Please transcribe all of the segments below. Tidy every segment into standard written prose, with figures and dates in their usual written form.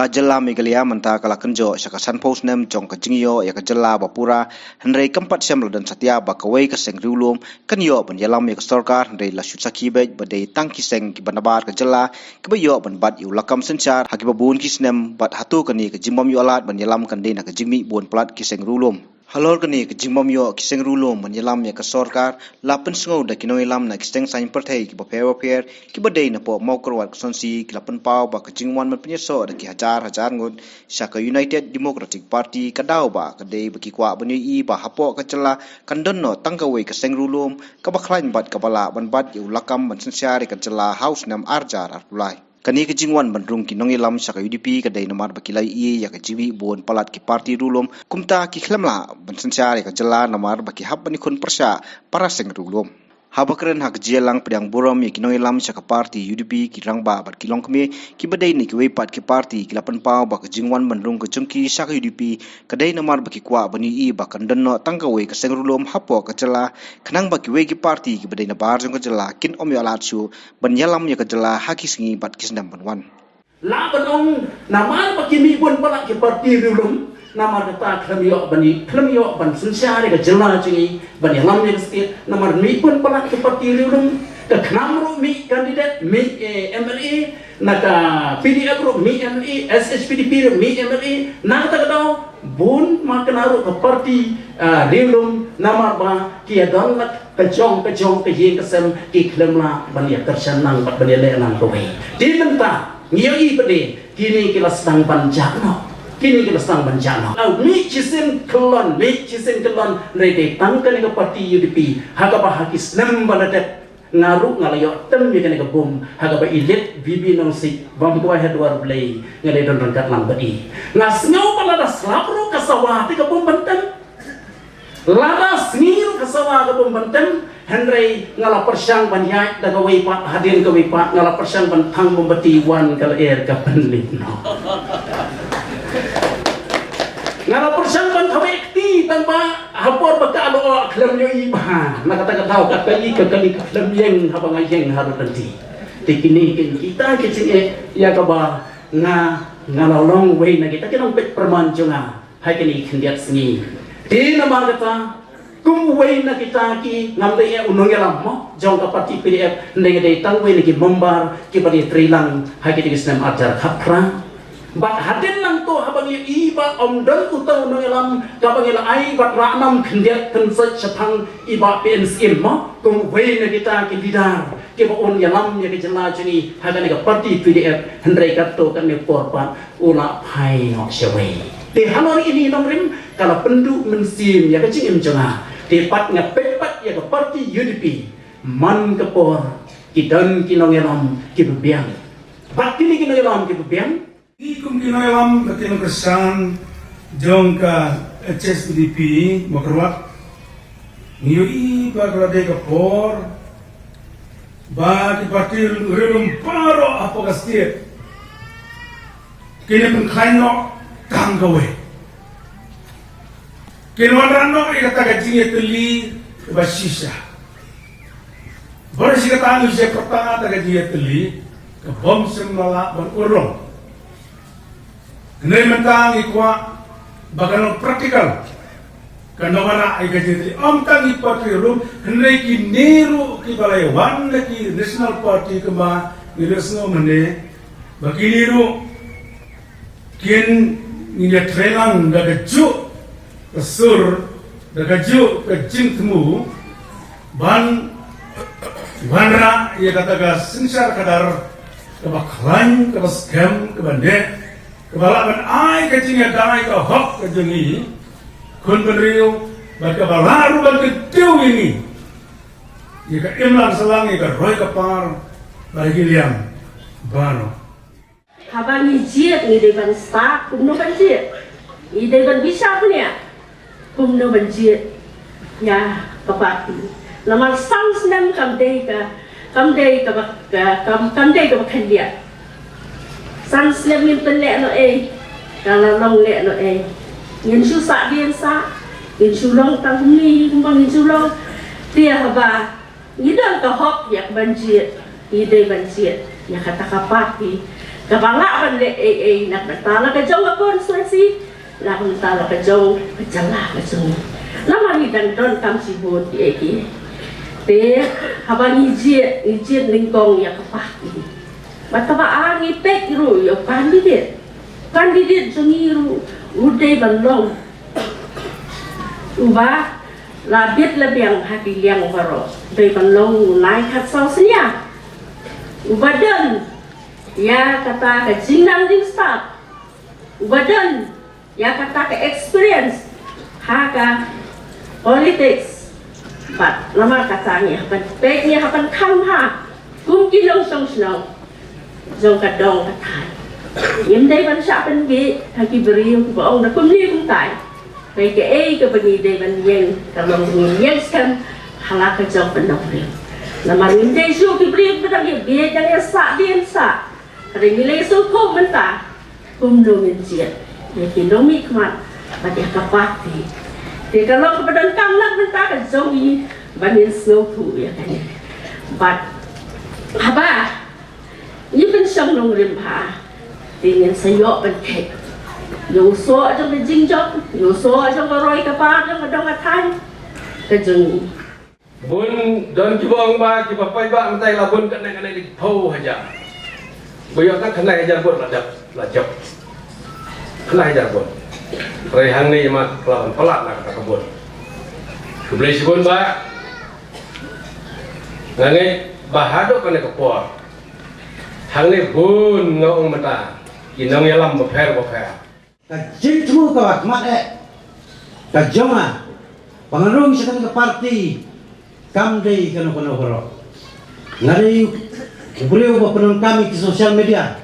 Kajela Megalia menta kala kenjo syakasan pos nem jong kajingyo ya kajela bapura henrei keempat syam dan satya bakawai keseng riulum kenyo penjalam ya kestorkar henrei la syutsaki bej badai tangki seng ki banabar kajela kebayo banbat yu lakam sencar haki babun kisnem bat hatu kani kejimbam yu alat banjalam kandai na kejingmi bun plat kiseng riulum. Halor kani kejimbam yo kiseng rulum menyelam ya kesorkar lapen sengau da kinoi lam na kiseng sain perthai ki baper ki badai na po mau kerwat kesonsi ki lapen pau ba kejingwan men penyeso da ki hajar ngut Shaka United Democratic Party kadau ba kadai baki kwa bani I ba hapo kacela kandon no tangkawai kiseng rulum ka baklain bat kabala banbat yu lakam ban sensiari kacela house nam arjar arpulai. Kani kejingwan bandrung ki nongilam Shaka UDP kadai namar bakilai I ya kejiwi buon palat ki parti rulum kumta ki khlemla bansensyari ka jela namar baki hab bani kun persya para seng rulum. Habakren hak jelang pedang buram ya ki nongilam Shaka parti UDP ki rangba bat kilong kemi ki badai ni ki wepat ki parti ki lapan pau ba kejingwan bandrung ke jengki Shaka UDP kadai namar baki kwa bani I ba kandono tangkawai ka seng rulum hapo ka jela kenang baki we ki parti ki badai na barjong ka jela kin om yo alatsu banyalam ya ka jela haki singi bat kisnam banwan. La benong nama bagi mi pun pala ki parti rulum nama kata klemio ban sensyari ka jela cingi ban yalam ya state nama mi pun pala ki parti rulum ke knamru mi kandidat mi MLA naka PDF ru mi MLA SSPDP mi MLA na kata kadau bun maknaru ke parti rulum nama ba ki adon kejong ke yeng kesem ki klemla ban ya tersenang ban ya lenang kowe di tentang ngiyoi pede kini kita sedang banjano mi cisin kelon rede tangkan ke parti UDP hagapa hakis nem baladet ngaru ngalayo tem ye ke bom hagapa ilet bibi nong si bam ko hedwar blay ngale don rangkat lang badi ngasngau palada slapro kasawa ti ke bom benten laras ngir kasawa ke bom benten Henry ngala persang banyak daga wipat hadir ke wipat ngala persang bantang membeti wan kal air ke penlit no ngala persang ban kawekti tanpa hapor baka alo aklam yo iba nakata tahu kakali kakali aklam yeng habang yeng haru nanti tikini kita kecing ya kaba ngala long way na kita kinong pet permancunga hai kini kendiat sengi di nama kata kumway na kita ki ngamde ya unong yalam mo jong ka parti PDF ndenge day tangway na ki membar ki pati trilang ha ki tisnem ajar khapra bat hadin lang to habang iba omdon utaw unong yalam kabang ila ai bat ranam khendiat tensa chapang iba PNC mo kumway na kita ki lidar ki on yalam ya ki jela chini ha ka parti PDF hendrai katto kan ne porpa ula phai no sheway di halor ini nomrim kalau penduk mensim ya kecing imjonga tepat ngepepet ya ke parti UDP man kepor kidan kinongelam kibebiang bak kini kinongelam kibebiang ikum kinongelam ketin kesan jongka HSUDP makerwat ngiyoi baglade kepor ba di parti relum paro apa kastir kini pengkaino tanggawe Kinwarano ikata gajinya teli basisha. Baru sih kata anu sih pertama kata gajinya teli ke bom semala berurung. Kenai mentang ikwa bagan praktikal. Karena mana gajinya teli om tang ipatri rum kenai kiniru kibalai wan lagi National Party kema niresno mende bakiniru kin niya trelang gagaju kesur dagaju kejing temu ban wanra ia kataga sensar kadar kebaklan kebasgam kebande kebalaban ai kejingnya dai ke hok kejengi kun benriu baka balaru ban kedeu ini ia imlang selangi ke roy kepar bagi liam bano habang ijiat ni devan sta kumno banjir i devan bisa punya kumno banjir ya kapati lamar sans nam kamdei ka kendia sans nam min pelek no kalau long lek no ngin su sa bien sa ngin su long tang ni kumbang ngin su long dia haba ngidang ka hok yak banjir ide banjir ya kata kapati Kabangakan le nagbatala ka jaw ako Sulawesi. Nakuntala ka jaw kajala ka jaw. Lama ni dandon kam si bot eki. Te habang ijit lingkong ya kapaki. Mataba ang ipek ru yo candidate. Candidate jungiru uday balong. Uba labit lebih hati liang baro. Day balong naik kat sausnya. Ubadan ya kata ke jinang ding start. Ubadan ya kata ke experience haka politics. But lama katanya kan baiknya hapan kam ha kum kilong song snow jong kadong katai. Yếm đây vẫn sẽ bên ghế hay khi beri của ông đã cũng liên tại về cái ấy cái vấn đề vấn đề cả lòng người nhân xemhala cái trong vận động riêng là mà những đây số cái beri bên đây ghế đang là xả điên xả rồi như lấy số không bên ta cùng đồ nhân diện để khi nó mỹ mặt và để các bác thì cả lòng cái bên cam lắc bên ta cái giống như và những snow thủ vậy cái này và ba như bên sông đồng riêng phá Tingin sa iyo bentek, yung so trong cái dinh dốc, yung so trong cái roi kapal trong cái đông cái thay, cái rừng. Bun don kibong ba kibapai ba mentai la bun kan kan di thau haja. Boyo kan kan haja bun la jap. Kan haja bun. Rai hang ni ma kelawan pelat lah kata kebun. Kebeli si bun ba. Ngangai bahado kan kepor. Hang ni bun ngong mata. Inang yalam bapher. Ka jingtu ka wakmat ka jonga pangarung sa kanang party kamday kano horo ngari ubriyo ba panon kami di social media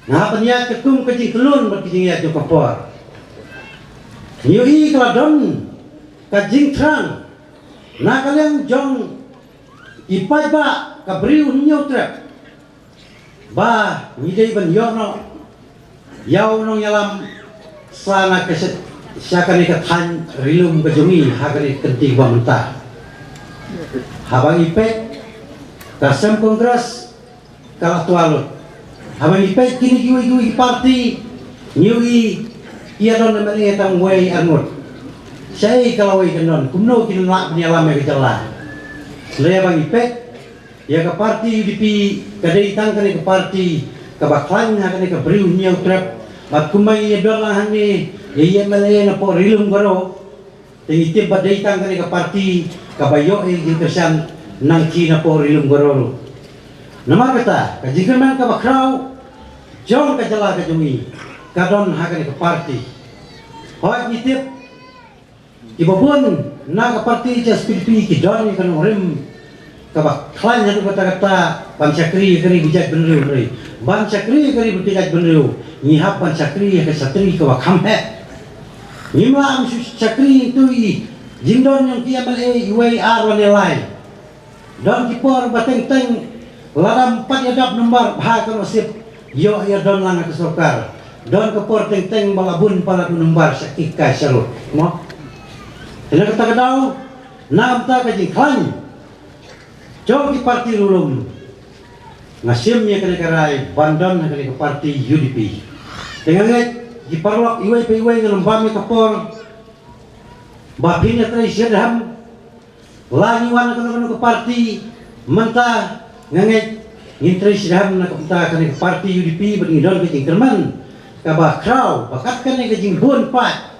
ngapan ya ketum ka jingkelun ba kijing ya jo kapor yui kala don ka jingtran na kaleng jong ipai ba ka briu nyo trap ba midai ban yo no yaw nong yalam sana keset syakani kathan rilum kejungi hagani kenting ba mentah habang ipek kasam kongres kalah tualut habang ipek kini giwi parti nyui ia don namanya tang wei angut saya kalau wei kenon kumno kini lak penyalam ke jalan lea bang ipek ya ke parti UDP kadai tang kani ke parti kabaklan kani ke briu nyau trap mat kumai ya dolang hani ya mele na po rilum garo tingi tip badai tang kani ke parti kabayo kesan nang na po rilum garo nama kata kajikan man kabakrau jong ka jala ka jumi kadon hakani ke parti hoy itip ibabun na ka parti jas pilpi ki don kan rim kabak klan yang kata ban syakri kari bijak benriu beri ban syakri kari bijak benriu nyihap ban syakri ke satri kabak hamhe nyimla am syakri tu jindon yang kia male UAR wanelai don kipor bateng-teng laram 4 yadap nomor ha kan wasip yo ya don lang ke sokar don kepor teng-teng balabun pala nomor sakika sarut mo ina kata kadau nam ta ka jingklan jom di parti rulum ngasimnya kena karai bandon kena ke parti UDP dengan di parlok iwai ngan bami kapor bapinya trai sedham lagi wan kena ke parti menta nganget ngintri sedham nak menta kena ke parti UDP berdon ke jingkerman ka bakrau bakat kena ke jingbun pat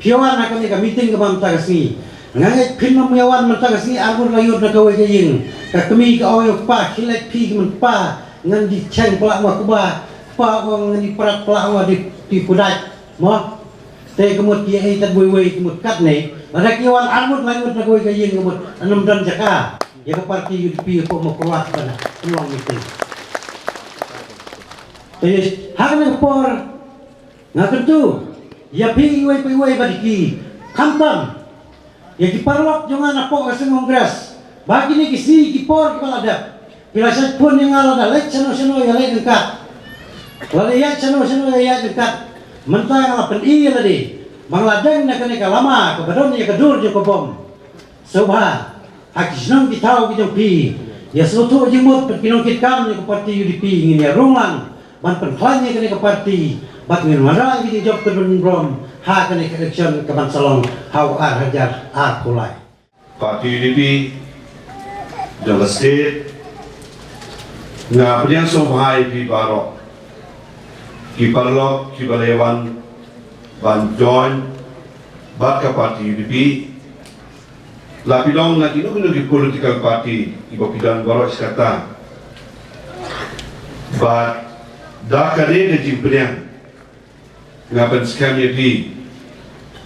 piawan kena ke meeting ke bamta kasih ngangai pinam yawan mentang sini agur layur na kawai jing ka kami ka ayo pa kilet pi men pa ngan di cheng pelak wa kuba pa ngan di prat pelak wa di pudat mo te kemut ye ai tad boi kemut kat ne ada kiwan agur layur na kawai jing kemut anam dan jaka ya ka parti UDP ko mo kuat bana peluang itu te hakan por ngakan tu ya pi wei badiki kamtam ya di parlok jangan apa kasih kongres bagi ni kisi kipor kepala ada bila saya pun yang ada lek seno ya lek dekat lalu ya seno ya dekat mentang ala peni tadi mangladeng nak kena lama kebadon ya kedur je kebom sobha hak senang ditau kita pi Ya seluruh jemut perkinongkit kami ke parti UDP ingin ya rumang ban penhlannya kini ke parti bat ngin marang kita job berbrom ha kini ke election ke bansalong hau hajar kulai parti UDP dalam state na pilihan sobai di barok ki parlok ki balewan ban join bat ke parti UDP lapilong na kinu ki political party ibo pidan barok sekata bat dah kali ke jimprian ngapan skam di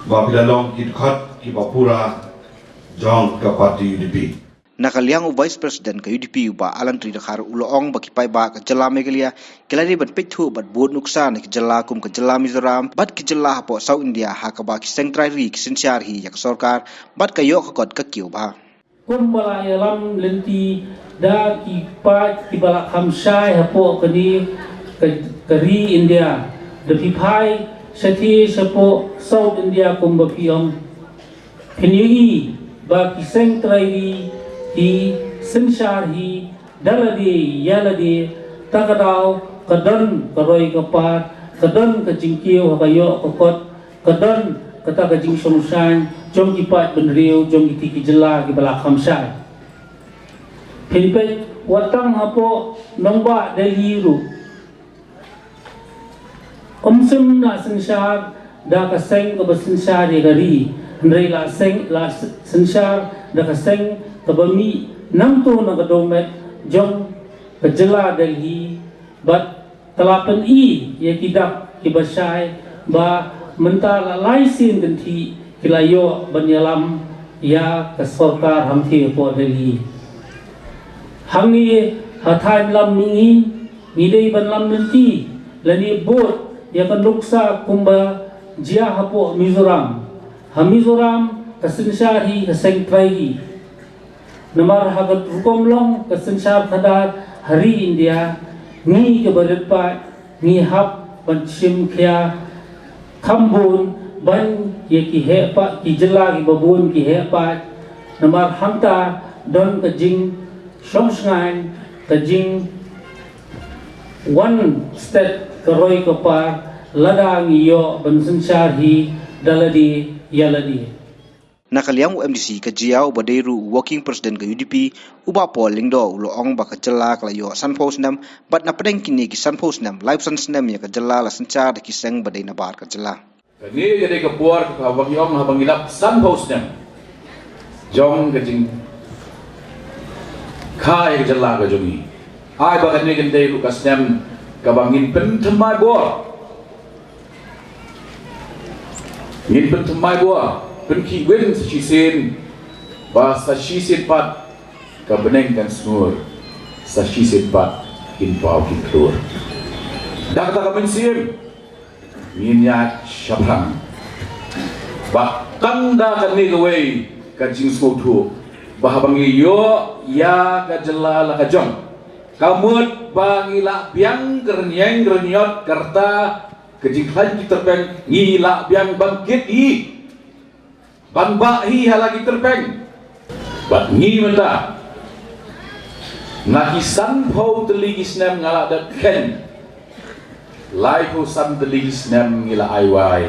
ba pidan ki khot ki bapura jong ke parti UDP Nakaliang Vice President ke UDP ba Alan Tri Dakhar uloong baki pai ba ke jela Megalia kelari ban pethu bat buat nuksan ke jela kum ke jela Mizoram bat ke jela po South India ha ka ba ki sengtrai ri ki sinsiar hi yak sarkar bat ka yo ka kot ka kiu ba kum bala yalam lenti da ki pa ki bala khamshai ha po kani ke ri India de pi pai sati sapo South India kum ba piom pini ba ki sengtrai ri hi sinshar hi daladi yaladi takadau kadan karoi kapat kadan ka jingkiu hakayo kokot kadan kata ka jing somsan jong ipat benriu jong iti ki jela ki bala khamsai pinpet watang hapo nongba daliru omsum la sinshar da ka seng ka basinshar ye gari ndrei la seng la sinshar da ka seng kabami namto na kadomet jong kejela Delhi bat telapan ya kidak kibasai ba mentara laisin ganti kilayo banyalam ya kesorkar hamti po Delhi hangi hatain lam ningi ngidei ban lam lenti lani bot ya kanduksa kumba jia hapo Mizoram Mizoram kasinsyari kasengtrai Namar hagat hukum long kesensyar kadat hari India ni keberdepan ni hap bansim kia kambun ban ye ki hepa ki jela ki babun ki hepa namar hanta don kejing somsngan kejing one state keroi kepar ladang iyo bansensyar hi daladi yaladi Nakaliang UMDC ke jiau badairu working president ke UDP uba po lingdo uloong ba ke jela kalayo sanpos nam bat na pedeng kini ki sanpos nam live sans nam ya ke jela la sencar ki seng badai na bar ke jela kini jadi ke puar ke habang yong habang ilap sanpos nam jong ke jing kai ke jela ke jongi ai ba kini kente lukas nam ke bangin pentemai bor ngin pentemai bor Penki wen sisen ba sa sisen pat ka beneng kan smur sa sisen pat in pau ki klur dak ta ka bensim minya syabang ba tanda kan ni gawai ka jing smotu ba bangi yo ya ka jela la ka jong kamut bangi la biang gernyeng gernyot karta ke jing khan ki terpeng ngila biang bangkit i ban ba hi halagi terpeng bat ngi menta ngaki san phau teligi snam ngala dat ken lai ho san teligi snam ngila aiwai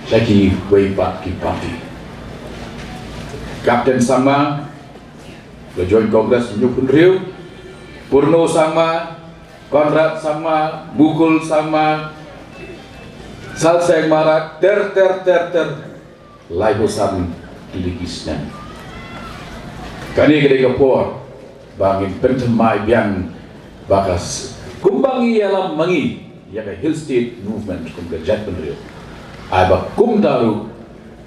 Jackie way back ki party Kapten sama le join kongres nyukun riu Purno sama Konrad sama Bukul sama Salseng marak ter Laibosan Ligisnan Kani gede kapor bangin pentemai biang bakas kumbangi alam mangi ya ka Hill State Movement kum kerjat penrio aba kum daru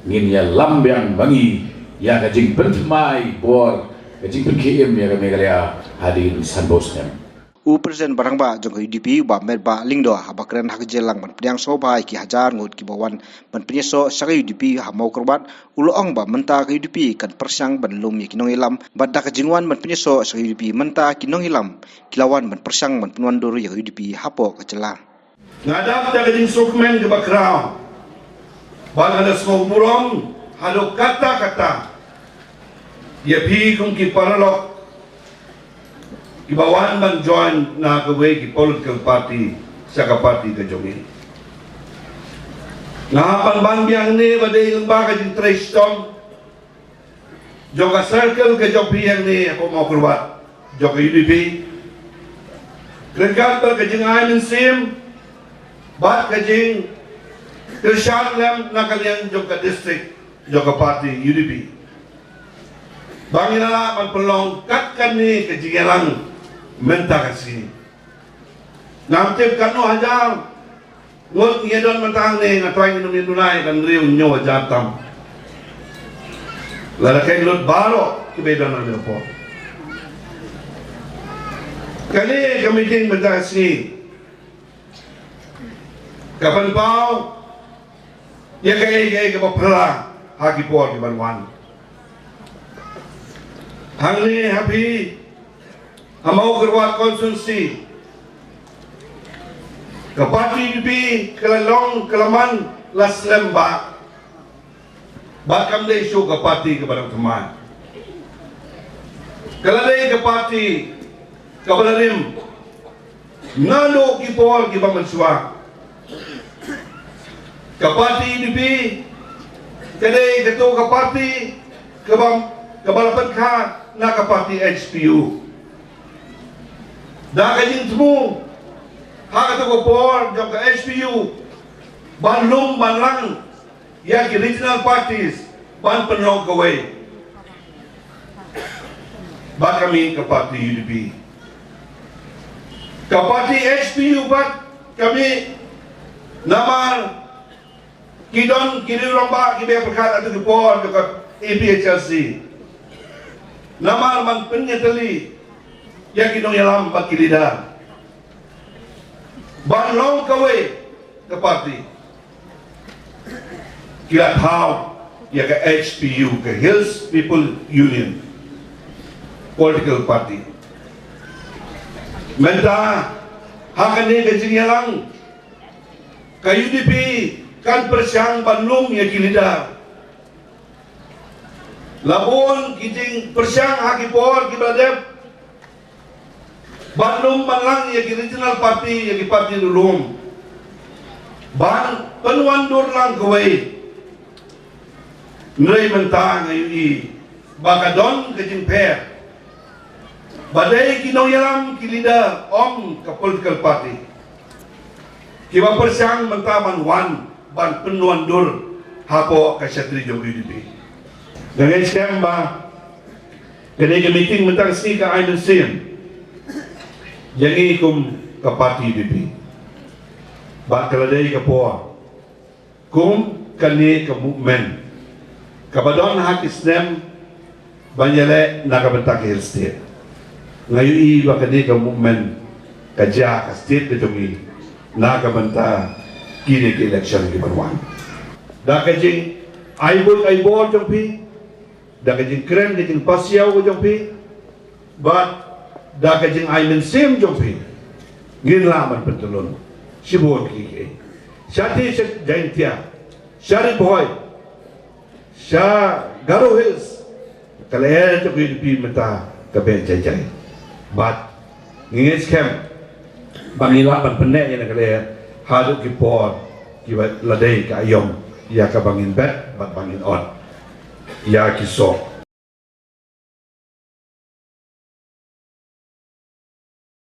ngin ya lambiang mangi ya ka jing pentemai bor ka jing PKM ya ka Meghalaya hadir sanbosnem Presiden barang ba jong UDP ba mer ba lingdo ha bakran ha jelang ban pnyang so ba ki hajar ngut ki bawan ban penyeso sa UDP ha mau korban uloong ba menta ke UDP kan persyang ban lum ki nong ilam badda ka jingwan ban penyeso sa UDP menta ki nong ilam kilawan ban persyang ban penwandur ya UDP hapo ka jela ngadap ta jing sukmen ke bakrau bal ada sko burong halo kata ya pi kum ki paralok Kibawan man join na kaway ki political party sa party ka jogi. Ngahapan ban biang ni badai ng baka jing Triston. Joka circle ka jog biang ni ako mau keluar. Joka UDP. Kerengkat ka jing Aimin Sim. Bat ka jing Krishan Lem na kalian joka district joka party UDP. Bangin na man pelong katkan ni ka jing lang menta kasi. Namtip kanu hajar. Ngot ngedon mentang ni ngatwang inum inunay kan riu nyo jatam. Lada kay lut baro kibedan na po. Kani kamiting mentas ni. Kapan pau ya kay kapapala hagi po di banwan. Hangli happy amau kerwat konsunsi. Kapati UDP kelalong kelaman las lembak bakam de isu kapati kepada teman kelalai kapati kabalarim nalo kipol ki bamansua kapati UDP kadai ketua kapati kabalapan ka na kapati HPU dah kajing temu hak itu kopor jom ke HPU banlum banlang yang regional parties ban penong kawai bak kami ke parti UDP ke parti HPU bak kami nama kidon kiri lomba kibe perkat atau kopor ke APHLC nama man penyeteli yang kidong yalam bak kilida banlong kawai ke parti kira tahu ya ke HPU ke Hills People Union political party menta hakane ke jinyalang ke UDP kan persiang banlong ya kilida labon kijing persiang hakipor kibadep Bandung Malang ya regional party ya parti dulum. Ban penuan dur lang kawai. Ngai mentang ayu bakadon ke jingper. Badai kinoyalam kilida om ke political party. Kiba persiang mentaman wan ban penuan dur hapo ke Syatri jom UDP. Dengan skema kena ke meeting mentang sini ke Aimin Sim. Jadi kum ke parti UDP. Bak keladai ke poa. Kum kani ke movement. Kabadon hak Islam banjale nak bentak Hill State. Ngayu bak kani ke movement kerja ke state ke jomi nak bentak kini ke election ke Banwan. Dak kajing aibol jompi. Dak kajing krem kajing pasiau jompi. But dah kajing Aimin Sim jompi ngin laman pentulun sibon kiki syati jaintia syari boy sya Garo Hills kalian tu UDP menta kaben jai but ngin scam bangila ban pendek yang kalian haduk ki por ki ladai ka ayom ya ka bangin bet bat bangin on ya ki sok